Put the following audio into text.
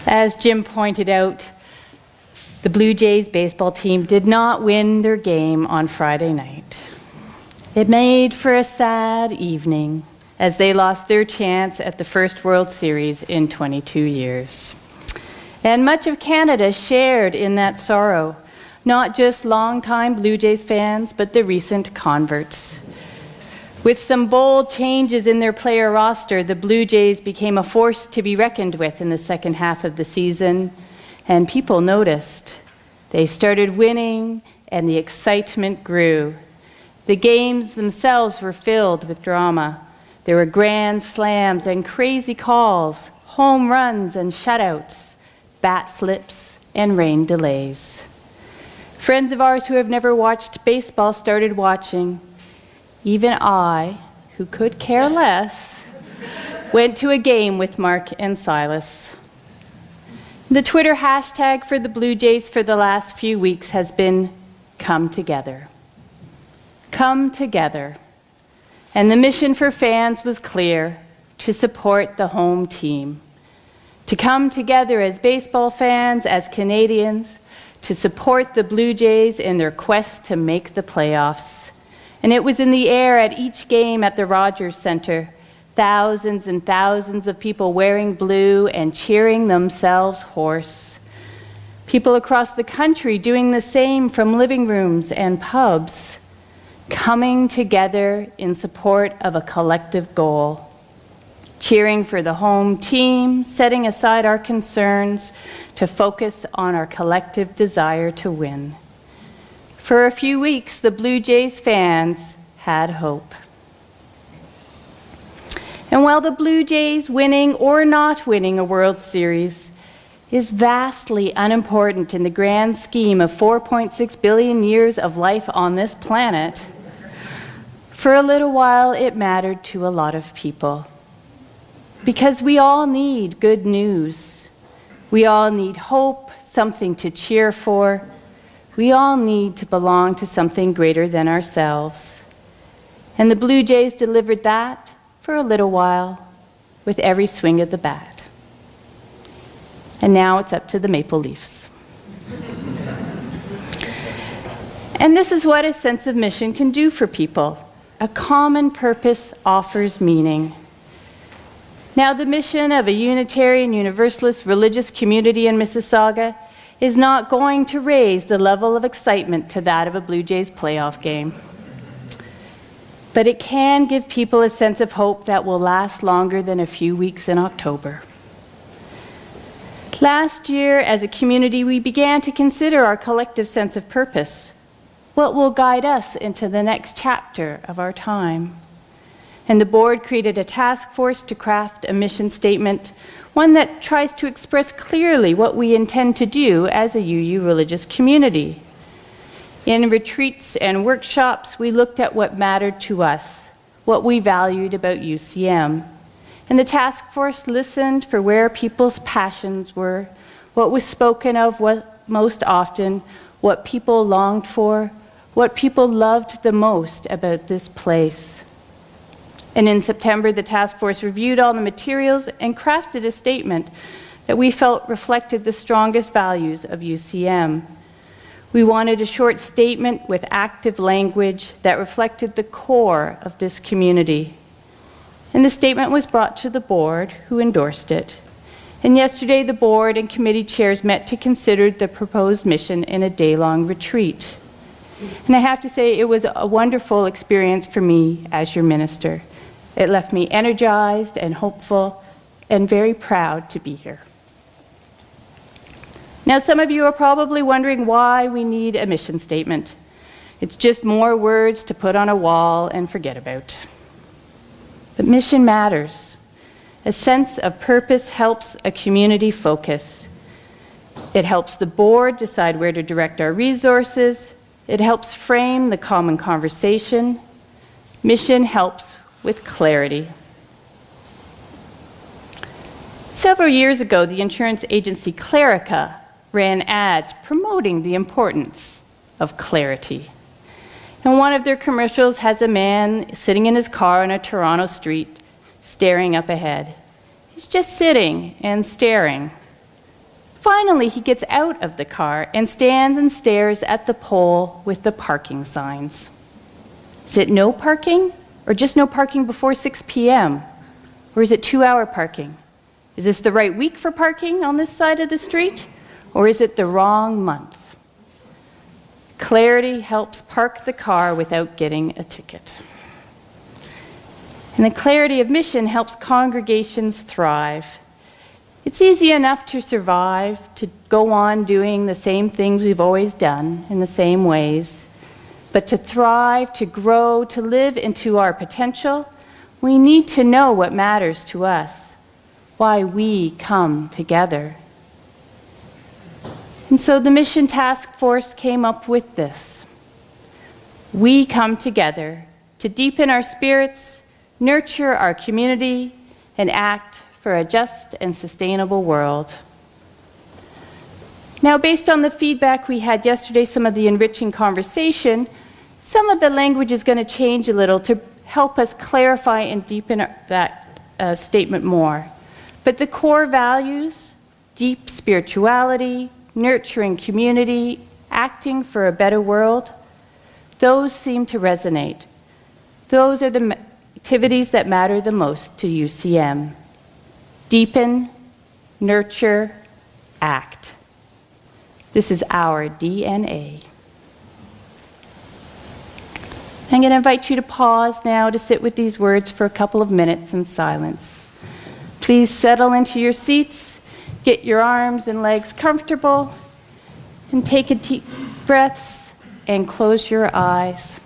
As Jim pointed out, the Blue Jays baseball team did not win their game on Friday night. It made for a sad evening as they lost their chance at the first World Series in 22 years. And much of Canada shared in that sorrow, not just longtime Blue Jays fans, but the recent converts. With some bold changes in their player roster, the Blue Jays became a force to be reckoned with in the second half of the season, and people noticed. They started winning, and the excitement grew. The games themselves were filled with drama. There were grand slams and crazy calls, home runs and shutouts, bat flips and rain delays. Friends of ours who have never watched baseball started watching. Even I, who could care less, went to a game with Mark and Silas. The Twitter hashtag for the Blue Jays for the last few weeks has been "Come Together." Come together. And the mission for fans was clear: to support the home team. To come together as baseball fans, as Canadians, to support the Blue Jays in their quest to make the playoffs. And it was in the air at each game at the Rogers Centre. Thousands and thousands of people wearing blue and cheering themselves hoarse. People across the country doing the same from living rooms and pubs, coming together in support of a collective goal. Cheering for the home team, setting aside our concerns to focus on our collective desire to win. For a few weeks, the Blue Jays fans had hope. And while the Blue Jays winning or not winning a World Series is vastly unimportant in the grand scheme of 4.6 billion years of life on this planet, for a little while it mattered to a lot of people. Because we all need good news. We all need hope, something to cheer for. We all need to belong to something greater than ourselves. And the Blue Jays delivered that for a little while with every swing of the bat. And now it's up to the Maple Leafs. And this is what a sense of mission can do for people. A common purpose offers meaning. Now, the mission of a Unitarian Universalist religious community in Mississauga is not going to raise the level of excitement to that of a Blue Jays playoff game. But it can give people a sense of hope that will last longer than a few weeks in October. Last year, as a community, we began to consider our collective sense of purpose. What will guide us into the next chapter of our time? And the board created a task force to craft a mission statement, one that tries to express clearly what we intend to do as a UU religious community. In retreats and workshops, we looked at what mattered to us, what we valued about UCM. And the task force listened for where people's passions were, what was spoken of most often, what people longed for, what people loved the most about this place. And in September, the task force reviewed all the materials and crafted a statement that we felt reflected the strongest values of UCM. We wanted a short statement with active language that reflected the core of this community. And the statement was brought to the board, who endorsed it. And yesterday, the board and committee chairs met to consider the proposed mission in a day-long retreat. And I have to say, it was a wonderful experience for me as your minister. It left me energized and hopeful and very proud to be here. Now, some of you are probably wondering why we need a mission statement. It's just more words to put on a wall and forget about. But mission matters. A sense of purpose helps a community focus. It helps the board decide where to direct our resources. It helps frame the common conversation. Mission helps with clarity. Several years ago, the insurance agency Clarica ran ads promoting the importance of clarity. And one of their commercials has a man sitting in his car on a Toronto street, staring up ahead. He's just sitting and staring. Finally, he gets out of the car and stands and stares at the pole with the parking signs. Is it no parking, or just no parking before 6 p.m.? Or is it 2-hour parking? Is this the right week for parking on this side of the street, or is it the wrong month? Clarity helps park the car without getting a ticket. And the clarity of mission helps congregations thrive. It's easy enough to survive, to go on doing the same things we've always done in the same ways. But to thrive, to grow, to live into our potential, we need to know what matters to us, why we come together. And so the Mission Task Force came up with this. We come together to deepen our spirits, nurture our community, and act for a just and sustainable world. Now, based on the feedback we had yesterday, some of the enriching conversation, some of the language is going to change a little to help us clarify and deepen that statement more. But the core values, deep spirituality, nurturing community, acting for a better world, those seem to resonate. Those are the activities that matter the most to UCM. Deepen, nurture, act. This is our DNA. I'm going to invite you to pause now to sit with these words for a couple of minutes in silence. Please settle into your seats, get your arms and legs comfortable, and take a deep breath and close your eyes.